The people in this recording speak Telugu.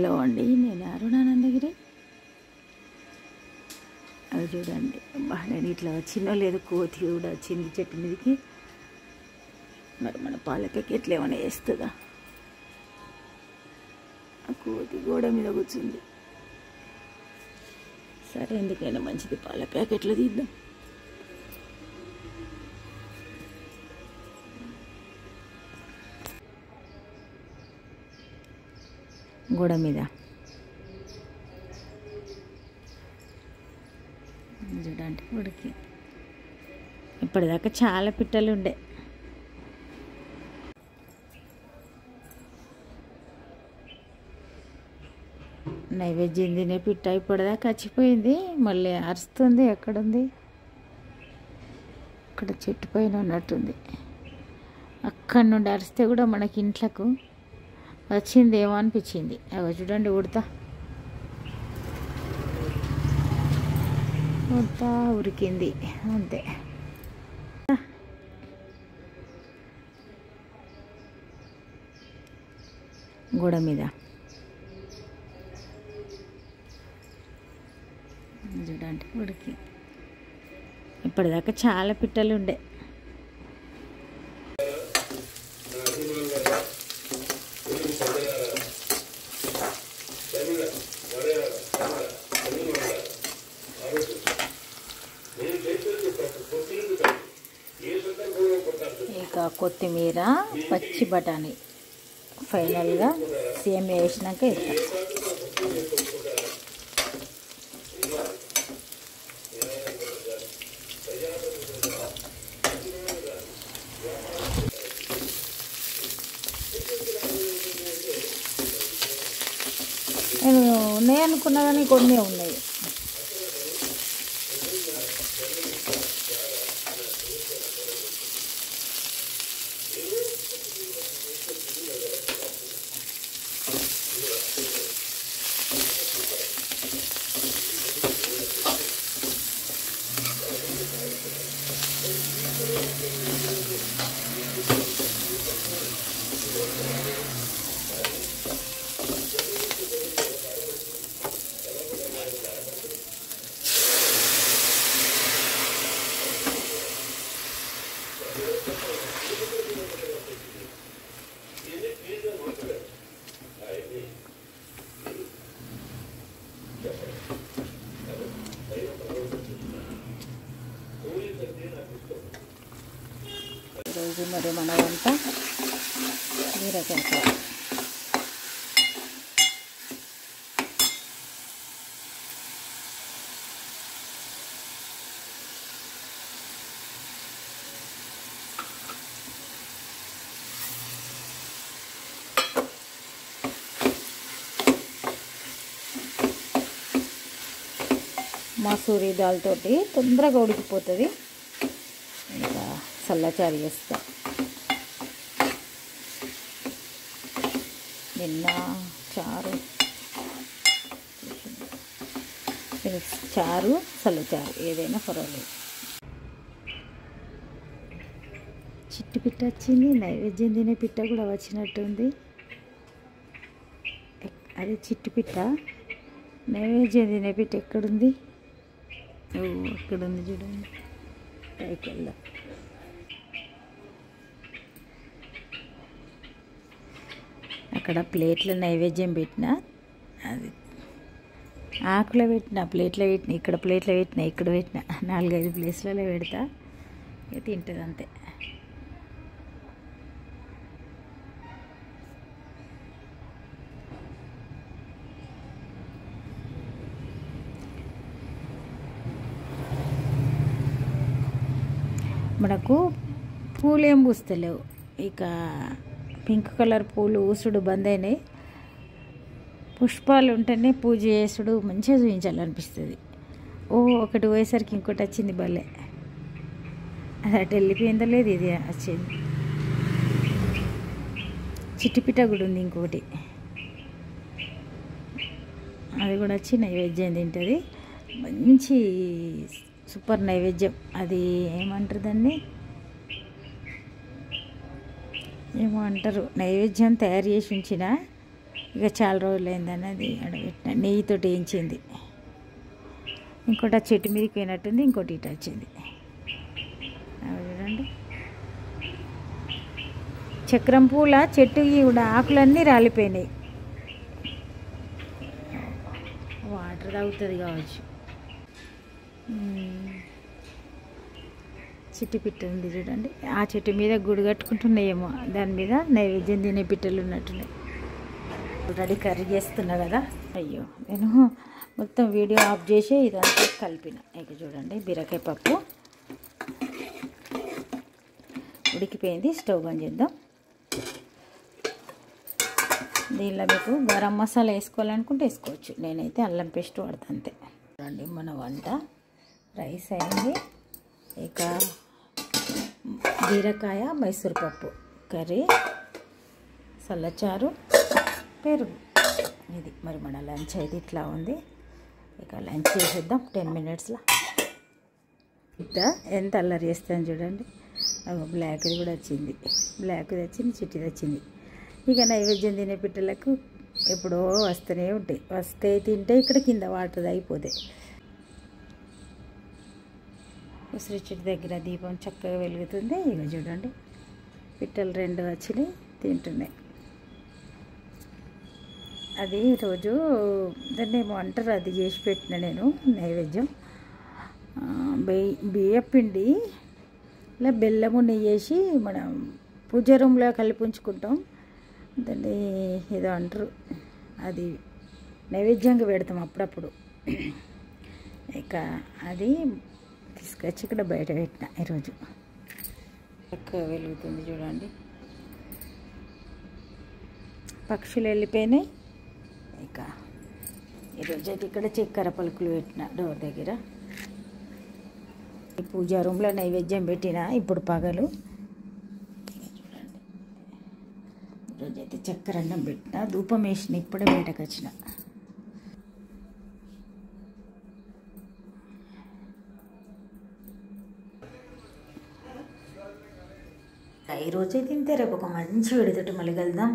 హలో అండి, నేను అరుణానందగిరి. అది చూడండి, నేను ఇట్లా వచ్చిందో లేదో కోతి కూడా వచ్చింది చెట్టు మీదకి. మరి మన పాలకకి ఎట్లా ఏమైనా వేస్తుందా? ఆ కోతి గోడ మీద కూర్చుంది. సరే, ఎందుకైనా మంచిది, పాల ప్యాకెట్లు తీద్దాం. గోడ మీద చూడండి ఉడికి. ఇప్పటిదాకా చాలా పిట్టలు ఉండే. నైవేద్యం తినే పిట్ట ఇప్పటిదాకా చచ్చిపోయింది. మళ్ళీ అరుస్తుంది. ఎక్కడుంది? అక్కడ చెట్టు పైన ఉన్నట్టుంది. అక్కడి నుండి అరిస్తే కూడా మనకి ఇంట్లోకి వచ్చిందేమో అనిపించింది. అవి చూడండి, ఉడతా ఉడతా ఉరికింది అంతే. గోడ మీద చూడండి ఉడికి. ఇప్పటిదాకా చాలా పిట్టలు ఉండే. ఇక కొత్తిమీర, పచ్చి బఠానీ ఫైనల్గా సేమియా వేసినాక ఇస్తాం. నేను ఉన్నాయి అనుకున్నా కానీ కొన్ని ఉన్నాయి. ఈరోజు మరి మన వంట బీరకాయ కూర. మసూరి దాల్తోటి తొందరగా ఉడికిపోతుంది. ఇంకా చల్లచారు చేస్తా. నిన్న చారు, చారు చల్లచారు ఏదైనా పర్వాలేదు. చిట్టి పిట్ట వచ్చింది. నైవేద్యం తినే పిట్ట కూడా వచ్చినట్టుంది. అదే చిట్టి పిట్ట. నైవేద్యం తినే పిట్ట ఎక్కడుంది? అక్కడుంది చూడండి. పైకి వెళ్దాం. అక్కడ ప్లేట్లో నైవేద్యం పెట్టిన, అది ఆకులో పెట్టిన, ప్లేట్లో పెట్టిన, ఇక్కడ ప్లేట్లో పెట్టిన, ఇక్కడ పెట్టిన, 4-5 ప్లేస్లలో పెడతా. తింటుంది అంతే. మనకు పూలు ఏం పూస్తలేవు. ఇక పింక్ కలర్ పూలు ఊసుడు బంద్ అయినాయి. పుష్పాలు ఉంటేనే పూజ చేసుడు మంచిగా చూపించాలనిపిస్తుంది. ఒకటి పోయేసరికి ఇంకోటి వచ్చింది. భలే, అది అటు వెళ్ళిపోయిందో లేదు, ఇది వచ్చింది. చిట్టిపిట్ట కూడా ఉంది ఇంకోటి. అది కూడా వచ్చి నైవేద్యం తింటుంది. మంచి సూపర్ నైవేద్యం. అది ఏమంటారు దాన్ని, ఏమో అంటారు. నైవేద్యం తయారు చేసి ఉంచిన ఇక చాలా రోజులు అయిందని అది అడగట్టిన నెయ్యితోటి వేయించింది. ఇంకోటి ఆ చెట్టు మీదకి పోయినట్టుంది, ఇంకోటి ఇటు వచ్చింది. అవి చూడండి, చక్రం పూల చెట్టు కూడా ఆకులన్నీ రాలిపోయినాయి. వాటర్ తాగుతుంది కావచ్చు. చిట్టి పిట్ట ఉంది చూడండి, ఆ చెట్టు మీద గుడి కట్టుకుంటున్నాయేమో, దాని మీద నైవేద్యం తినే పిట్టలు ఉన్నట్టున్నాయి. ఆల్రెడీ కర్రీ చేస్తున్నా కదా, అయ్యో నేను మొత్తం వీడియో ఆఫ్ చేసి ఇదంతా కలిపిన. ఇక చూడండి, బీరకాయ పప్పు ఉడికిపోయింది. స్టవ్ బంద్ చేద్దాం. దీనిలో మీకు గరం మసాలా వేసుకోవాలనుకుంటే వేసుకోవచ్చు, నేనైతే అల్లం పేస్ట్ వాడతాను అంతే. చూడండి, మన వంట రైస్ అయింది. ఇక బీరకాయ మైసూర్ పప్పు కర్రీ, సల్లచారు, పెరుగు. ఇది మరి మన లంచ్ అయితే ఇట్లా ఉంది. ఇక లంచ్ చేసేద్దాం 10 minutesలో. ఇట్ట ఎంత అల్లరి చేస్తాను చూడండి. బ్లాక్ది కూడా వచ్చింది, బ్లాక్ది వచ్చింది, చిట్టిది వచ్చింది. ఇక నైవేద్యం తినే పిట్టలకు ఎప్పుడో వస్తూనే ఉంటాయి. వస్తే తింటే ఇక్కడ కింద వాటర్ అయిపోతాయి. ఉసిరి చెట్టు దగ్గర దీపం చక్కగా వెలుగుతుంది. ఇక చూడండి, పిట్టలు 2 వచ్చినాయి, తింటున్నాయి. అది రోజు దాన్ని ఏమో అంటారు, అది చేసి పెట్టిన నేను నైవేద్యం. బియ్యపిండి ఇలా బెల్లము నెయ్యి వేసి మనం పూజ రూమ్లో కలిపి ఉంచుకుంటాం. దాన్ని ఏదో అంటారు, అది నైవేద్యంగా పెడతాం అప్పుడప్పుడు. ఇక అది తీసుకొచ్చి ఇక్కడ బయట పెట్టిన ఈరోజు. చక్కగా వెలుగుతుంది చూడండి. పక్షులు వెళ్ళిపోయినాయి. ఇక ఈరోజు అయితే ఇక్కడ చక్కెర పలుకులు పెట్టిన డోర్ దగ్గర. ఈ పూజా రూమ్లో నైవేద్యం పెట్టిన ఇప్పుడు పగలు. చూడండి, ఈరోజు అయితే చక్కెర అన్నం పెట్టిన, ధూపం వేసిన, ఇప్పుడే బయటకు వచ్చిన. ఈరోజైతే ఇంతే. రేపు ఒక మంచి వీడియోతో మళ్ళీ కలుద్దాం.